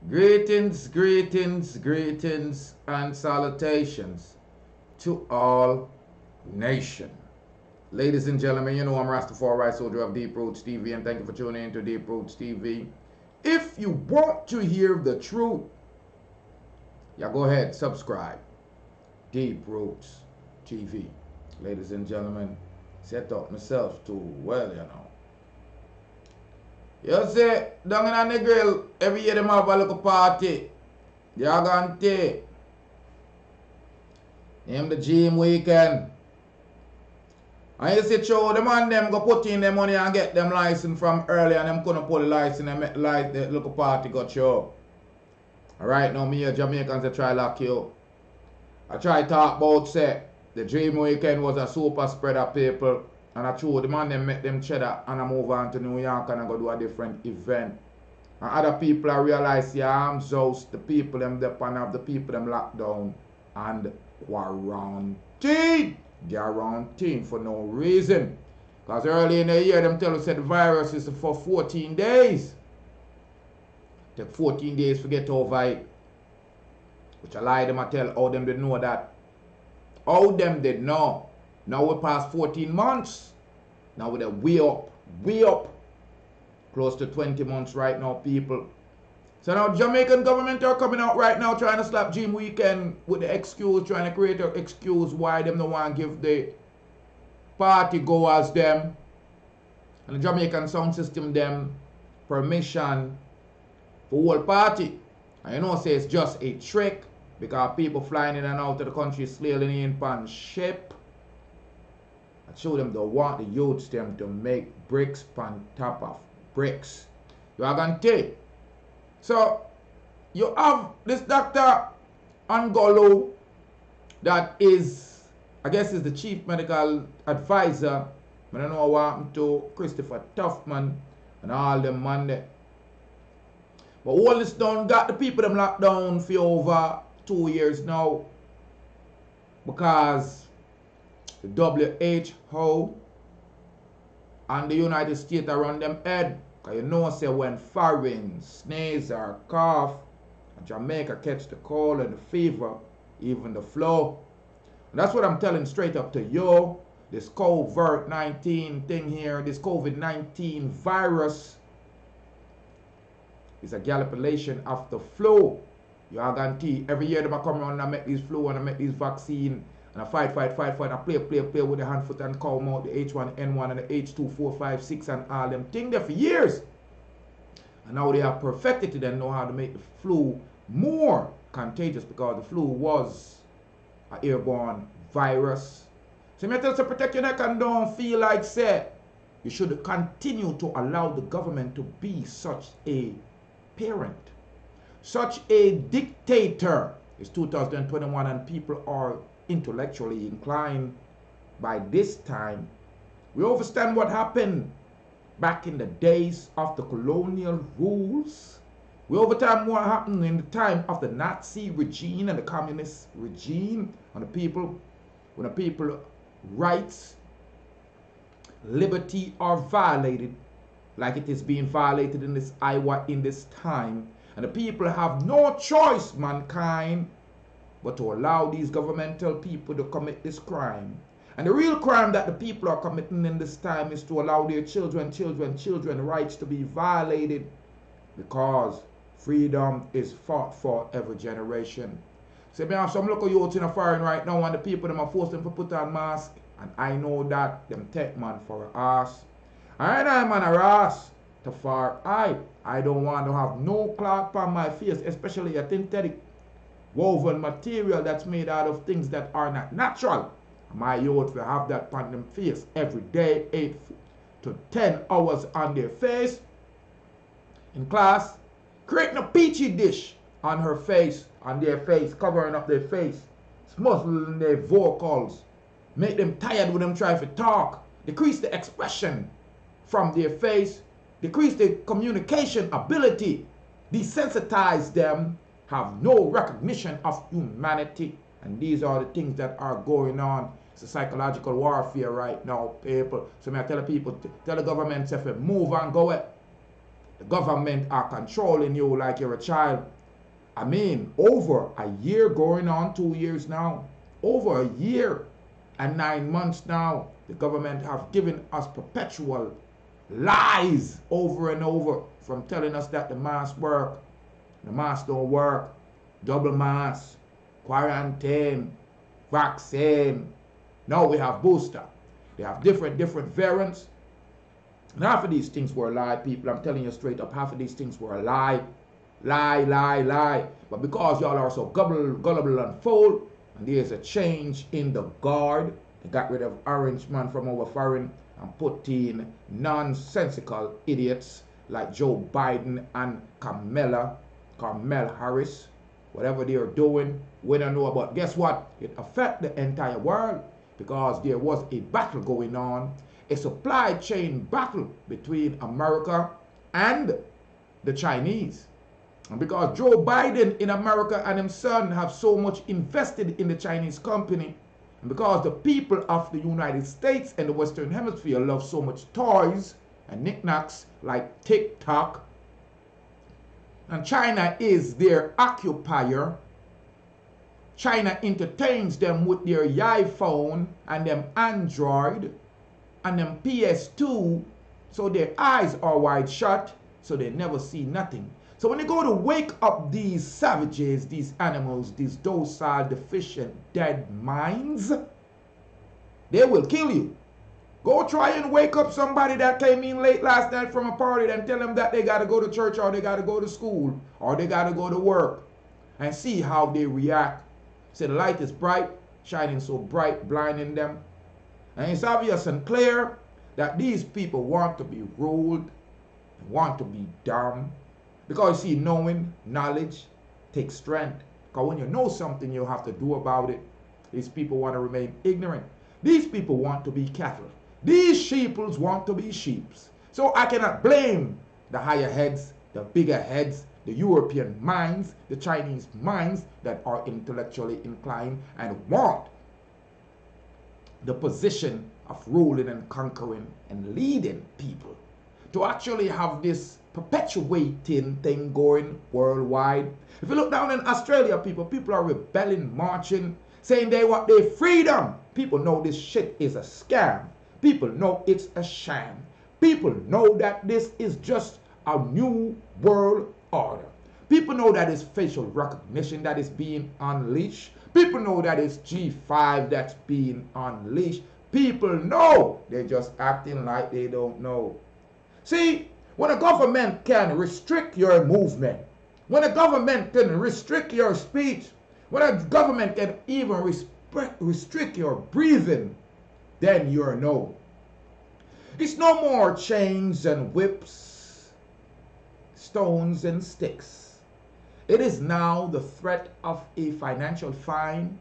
Greetings, greetings, greetings, and salutations to all nation. Ladies and gentlemen, you know I'm Rastafari, soldier of Deep Roots TV, and thank you for tuning in to Deep Roots TV. If you want to hear the truth, yeah, go ahead, subscribe. Deep Roots TV. Ladies and gentlemen, set up myself too well, you know. You see, down in Negril, every year them have a little party. You're going to name the gym weekend. And you see, show the man them go put in their money and get them license from early, and them couldn't pull the license and make the little party got show. Alright, now me here Jamaicans they try lock you. I try talk about say the dream weekend was a super spread of people. And I told the man them make them cheddar and I move on to New York and I go do a different event. And other people I realize yeah, I'm just the people them depend of the people them locked down and quarantine. Guaranteed for no reason. Because early in the year them tell us that the virus is for 14 days. Take 14 days to get over it. Which I lie them I tell how them did know that. How them did know. Now we past 14 months. Now we're way up. Close to 20 months right now, people. So now Jamaican government are coming out right now trying to slap Gym Weekend with the excuse, trying to create an excuse why them don't want to give the party goers them and the Jamaican sound system them permission for whole party. And you know say it's just a trick because people flying in and out of the country sailing in on ship. I show them they want the youths them to make bricks on top of bricks. You are going to take. So, you have this Dr. Angolo that is, I guess is the chief medical advisor. I don't know what happened to Christopher Tuffman and all them man there. But all this done got the people them locked down for over 2 years now. Because the WHO and the United States are on them head. Because you know say when foreign sneeze or cough, Jamaica catch the cold and the fever, even the flu. And that's what I'm telling straight up to you. This COVID-19 thing here, this COVID-19 virus is a galopulation of the flu. You are guarantee every year they come around and make these flu and make these vaccine. And I fight, and play with the hand, foot, and cow mouth, the H1N1 and the H2, 4, 5, 6, and all them things there for years. And now they have perfected it and know how to make the flu more contagious because the flu was an airborne virus. So I tell you to protect your neck and don't feel like say you should continue to allow the government to be such a parent, such a dictator. It's 2021 and people are intellectually inclined by this time. We understand what happened back in the days of the colonial rules. We understand what happened in the time of the Nazi regime and the communist regime and the people, when the people rights, liberty are violated like it is being violated in this Iowa in this time. And the people have no choice, mankind, but to allow these governmental people to commit this crime. And the real crime that the people are committing in this time is to allow their children rights to be violated because freedom is fought for every generation. So me have some local youths in a foreign right now and the people them are forced them to put on masks. And I know that them take man for a ass. And I'm on a ass to far I don't want to have no cloth on my face, especially a synthetic woven material that's made out of things that are not natural. My youth will have that on them face every day, 8 to 10 hours on their face. In class, creating a peachy dish on her face, on their face, covering up their face, muzzling their vocals, make them tired when them try to talk, decrease the expression from their face, decrease the communication ability, desensitize them, have no recognition of humanity. And these are the things that are going on. It's a psychological warfare right now, people. So I tell the people, tell the government, if move and go it. The government are controlling you like you're a child. I mean, over a year going on, 2 years now. Over a year and 9 months now. The government have given us perpetual lies over and over, from telling us that the mask work, the mask don't work, double mask, quarantine, vaccine. Now we have booster. They have different variants. And half of these things were a lie, people. I'm telling you straight up, half of these things were a lie. Lie. But because y'all are so gullible and fool, and there's a change in the guard, they got rid of Orange Man from our foreign and put in nonsensical idiots like Joe Biden and Kamala Harris. Whatever they are doing, we don't know about. Guess what? It affects the entire world, because there was a battle going on, a supply chain battle between America and the Chinese. And because Joe Biden in America and his son have so much invested in the Chinese company, and because the people of the United States and the Western Hemisphere love so much toys and knickknacks like TikTok, and China is their occupier, China entertains them with their iPhone and them Android and them PS2, so their eyes are wide shut, so they never see nothing. So when they go to wake up these savages, these animals, these docile, deficient, dead minds, they will kill you. Go try and wake up somebody that came in late last night from a party and tell them that they got to go to church, or they got to go to school, or they got to go to work, and see how they react. See, the light is bright, shining so bright, blinding them. And it's obvious and clear that these people want to be ruled, want to be dumb. Because you see, knowing, knowledge takes strength. Because when you know something, you have to do about it. These people want to remain ignorant. These people want to be cattle. These sheeples want to be sheeps. So I cannot blame the higher heads, the bigger heads, the European minds, the Chinese minds that are intellectually inclined and want the position of ruling and conquering and leading people to actually have this perpetuating thing going worldwide. If you look down in Australia, people are rebelling, marching, saying they want their freedom. People know this shit is a scam. People know it's a sham. People know that this is just a new world order. People know that it's facial recognition that is being unleashed. People know that it's G5 that's being unleashed. People know. They're just acting like they don't know. See, when a government can restrict your movement, when a government can restrict your speech, when a government can even restrict your breathing, then you're a no. It's no more chains and whips, stones and sticks. It is now the threat of a financial fine.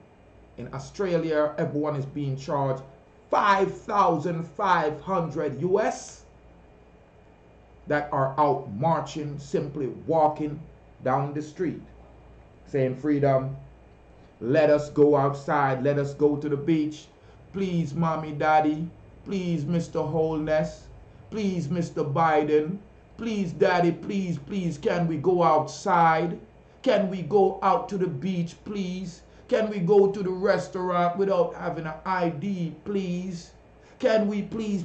In Australia, everyone is being charged $5,500 US that are out marching, simply walking down the street, saying freedom, let us go outside, let us go to the beach, please mommy, daddy, please Mr. Holness, please Mr. Biden, please daddy, please, can we go outside? Can we go out to the beach, please? Can we go to the restaurant without having an ID, please? Can we please?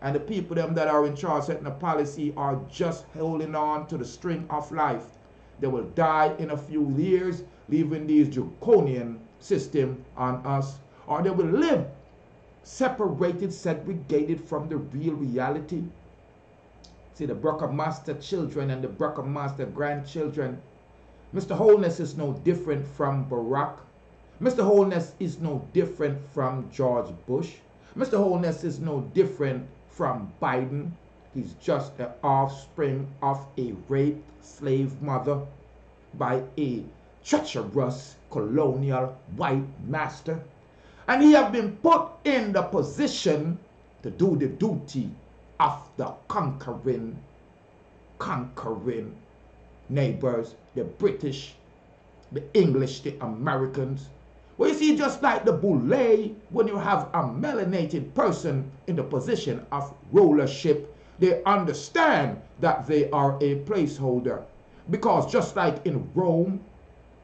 And the people them that are in charge setting the policy are just holding on to the string of life. They will die in a few years, leaving this draconian system on us. Or they will live separated, segregated from the real reality. See, the Burgomaster children and the Burgomaster grandchildren. Mr. Holness is no different from Barack. Mr. Holness is no different from George Bush. Mr. Holness is no different from Biden. He's just the offspring of a raped slave mother by a treacherous colonial white master. And he have been put in the position to do the duty of the conquering neighbors, the British, the English, the Americans. Well, you see, just like the boule, when you have a melanated person in the position of rulership, They understand that they are a placeholder. Because just like in Rome,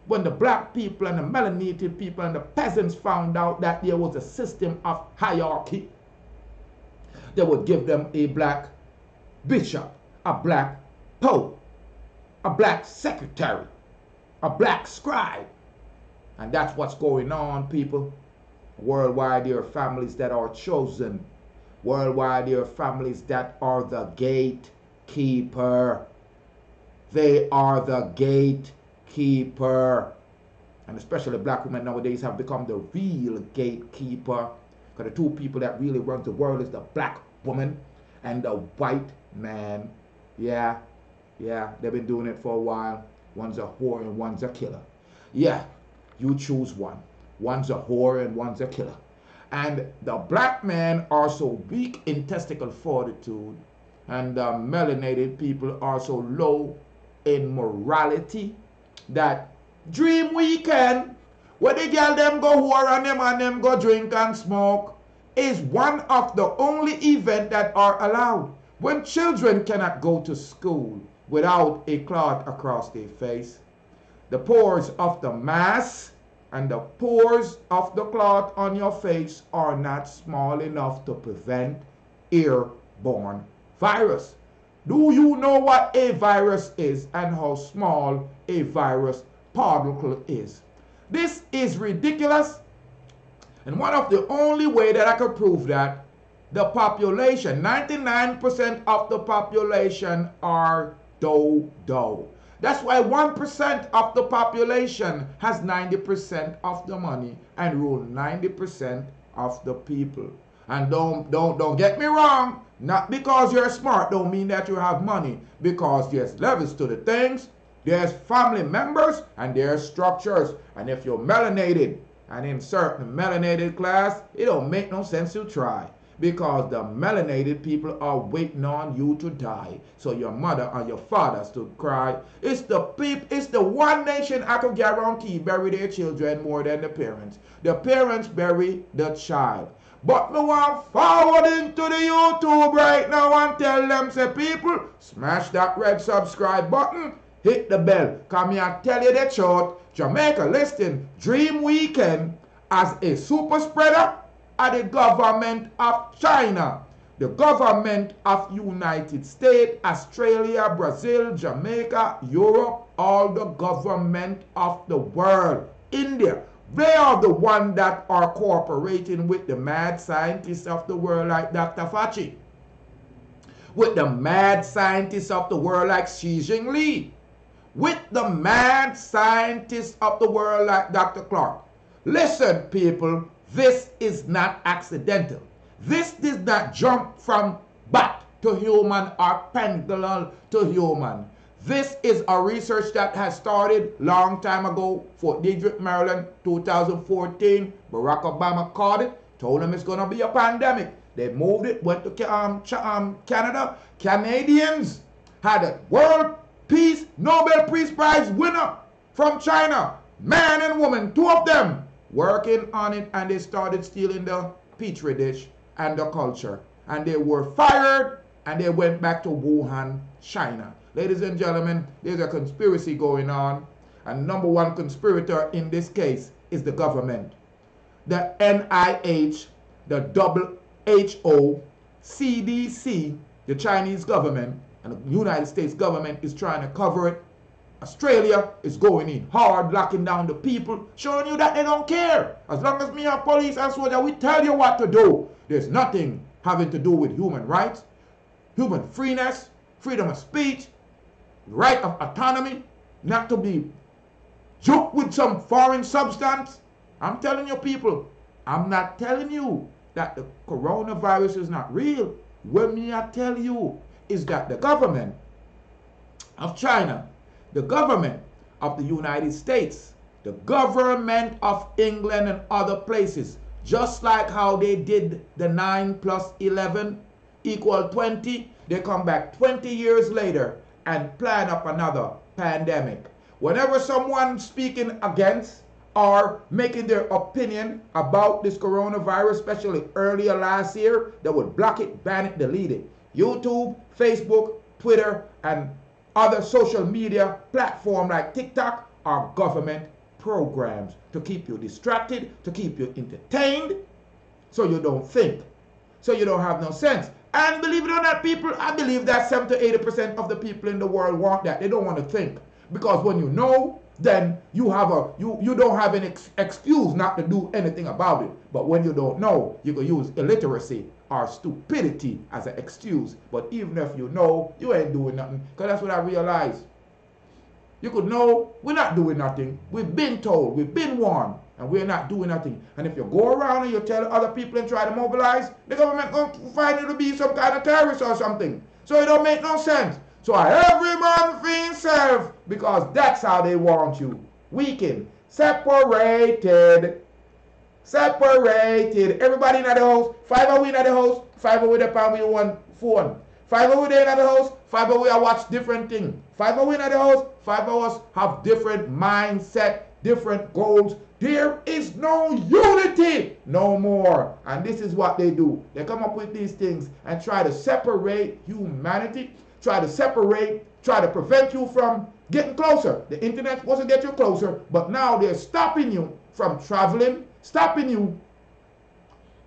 when the black people and the melanated people and the peasants found out that there was a system of hierarchy, they would give them a black bishop, a black pope, a black secretary, a black scribe. And that's what's going on, people. Worldwide, there are families that are chosen. Worldwide, there are families that are the gatekeeper. They are the gatekeeper. And especially black women nowadays have become the real gatekeeper. Because the two people that really run the world is the black woman and the white man. Yeah, they've been doing it for a while. One's a whore and one's a killer. Yeah, you choose one. One's a whore and one's a killer. And the black men are so weak in testicle fortitude, and the melanated people are so low in morality that dream weekend, where the girl them go whore and them go drink and smoke, is one of the only events that are allowed. When children cannot go to school without a cloth across their face, the pores of the mask and the pores of the cloth on your face are not small enough to prevent airborne virus. Do you know what a virus is and how small a virus particle is? This is ridiculous. And one of the only way that I could prove that, the population, 99% of the population are dough. That's why 1% of the population has 90% of the money and rule 90% of the people. And don't get me wrong, not because you're smart don't mean that you have money, because there's levels to the things, there's family members, and there's structures. And if you're melanated and in certain melanated class, it don't make no sense to try. Because the melanated people are waiting on you to die, so your mother and your father stood cry. It's the one nation I can guarantee bury their children more than the parents. The parents bury the child. But me want forward into the YouTube right now and tell them, say, people, smash that red subscribe button, hit the bell. Come here and tell you the truth. Jamaica listing Dream Weekend as a super spreader are the government of China, the government of United States, Australia, Brazil, Jamaica, Europe, all the government of the world, India. They are the ones that are cooperating with the mad scientists of the world like Dr. Fauci, with the mad scientists of the world like Xi Jinping, with the mad scientists of the world like Dr. Clark. Listen, people. This is not accidental. This did not jump from bat to human or pendulum to human. This is a research that has started long time ago. Fort Detrick, Maryland, 2014. Barack Obama called it, told him it's going to be a pandemic. They moved it, went to Canada. Canadians had a World Peace Nobel Peace Prize winner from China. Man and woman, two of them, working on it, and they started stealing the petri dish and the culture, and they were fired and they went back to Wuhan, China. Ladies and gentlemen, there's a conspiracy going on, and number one conspirator in this case is the government. The NIH, the WHO, CDC, the Chinese government, and the United States government is trying to cover it. Australia is going in hard, locking down the people, showing you that they don't care. As long as me and police and soldiers, we tell you what to do. There's nothing having to do with human rights, human freeness, freedom of speech, right of autonomy, not to be joked with some foreign substance. I'm telling you, people, I'm not telling you that the coronavirus is not real. What me I tell you is that the government of China, the government of the United States, the government of England and other places, just like how they did the 9 plus 11 equal 20, they come back 20 years later and plan up another pandemic. Whenever someone speaking against or making their opinion about this coronavirus, especially earlier last year, they would block it, ban it, delete it. YouTube, Facebook, Twitter, and other social media platforms like TikTok are government programs to keep you distracted, to keep you entertained, so you don't think, so you don't have no sense. And believe it or not, people, I believe that 70 to 80% of the people in the world want that. They don't want to think. Because when you know, then you have you don't have an excuse not to do anything about it. But when you don't know, you can use illiteracy or stupidity as an excuse. But even if you know, you ain't doing nothing. Because that's what I realized. You could know we're not doing nothing. We've been told, we've been warned, and we're not doing nothing. And if you go around and you tell other people and try to mobilize, the government going to find you to be some kind of terrorist or something. So it don't make no sense. So every man for himself, because that's how they want you. Weakened, separated. Everybody in the house, 5 of we in the house, 5 of we depend on one phone. 5 of we there in the house, 5 of we watch different things. 5 of we in the house, 5 of us have different mindset, different goals. There is no unity no more. And this is what they do. They come up with these things and try to separate humanity, try to prevent you from getting closer. The internet was to get you closer, but now they're stopping you from traveling, stopping you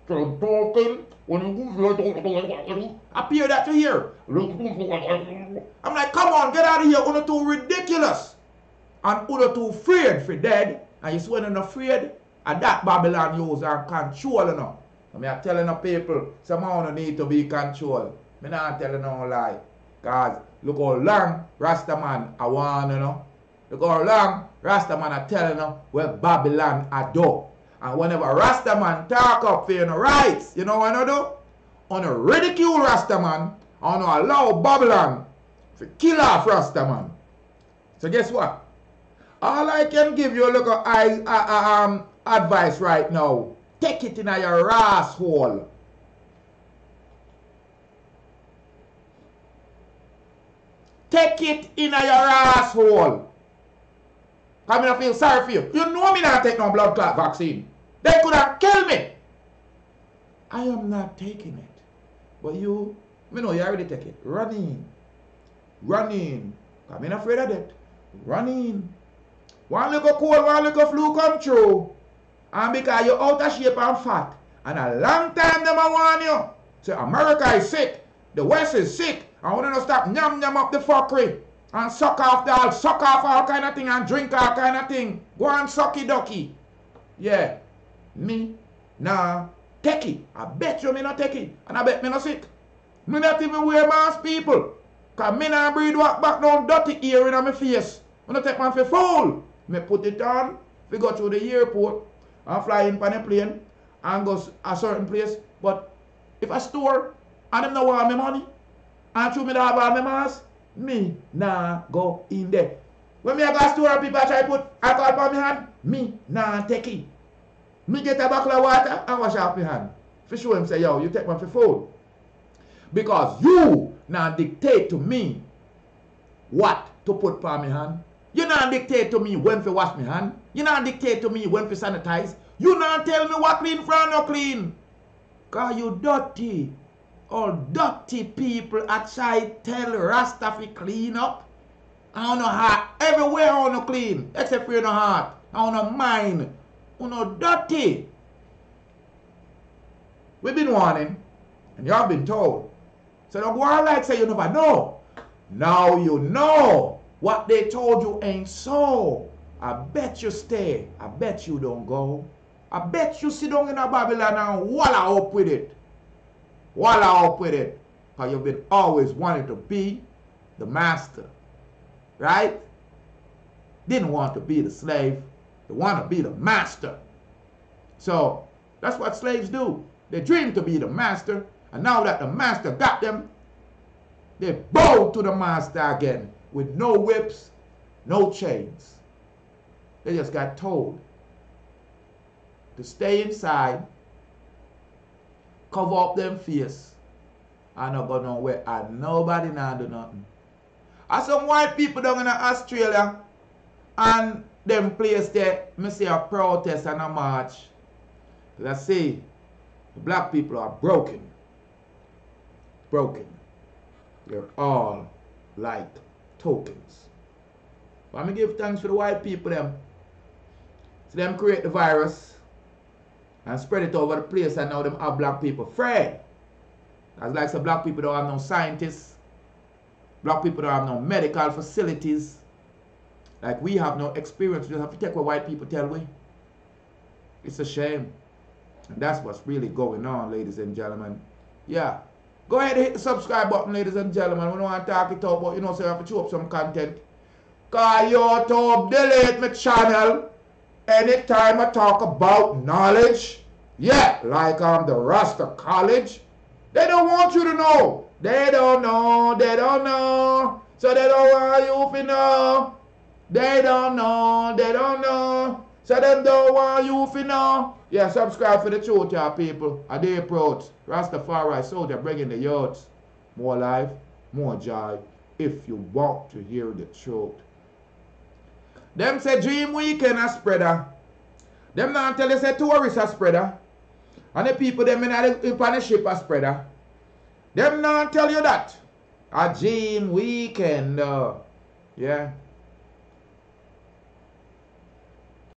from talking. Appear that you hear. I'm like, come on, get out of here. You're too ridiculous. And you're too afraid for dead. And you swear you're not afraid. And that Babylon use and control you know. I mean, I'm telling the people, somehow you need to be controlled. I'm not telling no lie. Because look how long Rastaman I want you know. Look how long Rastaman I telling you where Babylon I do. And whenever Rastaman talk up for your rights, you know what I do? On a ridicule Rastaman, on allow Babylon to kill off Rastaman. So guess what? All I can give you a little advice right now. Take it in your asshole. Take it in your asshole. I mean, I feel sorry for you. You know me not take no blood clot vaccine. They could have killed me. I am not taking it. But you know you already take it. Run in. I'm not afraid of that. Run in. One little cold, one little flu come through. And because you're out of shape and fat. And a long time them I warn you. So America is sick. The West is sick. I want to stop nyam up the fuckery. And suck off all kind of thing and drink all kind of thing. Go and sucky ducky. Yeah. Me, nah, take it. I bet you me not take it. And I bet me not sick. Me not even wear mask, people. Because me not breathe walk back no dirty ear in my face. I not take man for fool. Me put it on, we go through the airport, and fly in on a plane, and go a certain place. But if I store, and them not want my money, and through me not have all my mask, me nah go in there. When me I go store and people try put alcohol on my hand, me nah take it. Me get a bottle of water and wash off my hand. For sure him say, yo, you take one for food. Because you now dictate to me what to put on my hand. You now dictate to me when to wash my hand. You now dictate to me when to sanitize. You now tell me what clean from no clean. Because you dirty. All dirty people outside tell Rastafari clean up. I don't know how. Everywhere I want to clean. Except for your heart. I want to mind. You know, dirty. We've been warning, and you have been told. So don't go on like say you never know. Now you know. What they told you ain't so. I bet you stay. I bet you don't go. I bet you sit down in a Babylon and walla up with it. Walla up with it. Because you've been always wanting to be the master. Right? Didn't want to be the slave. They want to be the master. So, that's what slaves do. They dream to be the master. And now that the master got them, they bow to the master again. With no whips, no chains. They just got told to stay inside, cover up them face, and not go nowhere, and nobody now do nothing. And some white people down in Australia, and them place there, me see a protest and a march. I see the black people are broken. Broken. They're all like tokens. But I'm going to give thanks for the white people them. So them create the virus and spread it over the place, and now them have black people afraid. That's like some black people don't have no scientists. Black people don't have no medical facilities. Like we have no experience. We just have to take what white people tell we. It's a shame. And that's what's really going on, ladies and gentlemen. Yeah. Go ahead and hit the subscribe button, ladies and gentlemen. We don't want to talk it out, but you know, so you have to chew up some content. Cause YouTube delete my channel anytime I talk about knowledge. Yeah, like the Rasta College. They don't want you to know. They don't know. They don't know. So they don't want you to know. They don't know. They don't know. So they don't want you to know. Yeah, subscribe for the truth, y'all people. A day proud. Rastafari soldier bringing the youth. More life, more joy. If you want to hear the truth. Them say dream weekend a spreader. Them not tell you say tourists a spreader. And the people them in the ship a spreader. Them not tell you that. A dream weekend. Yeah.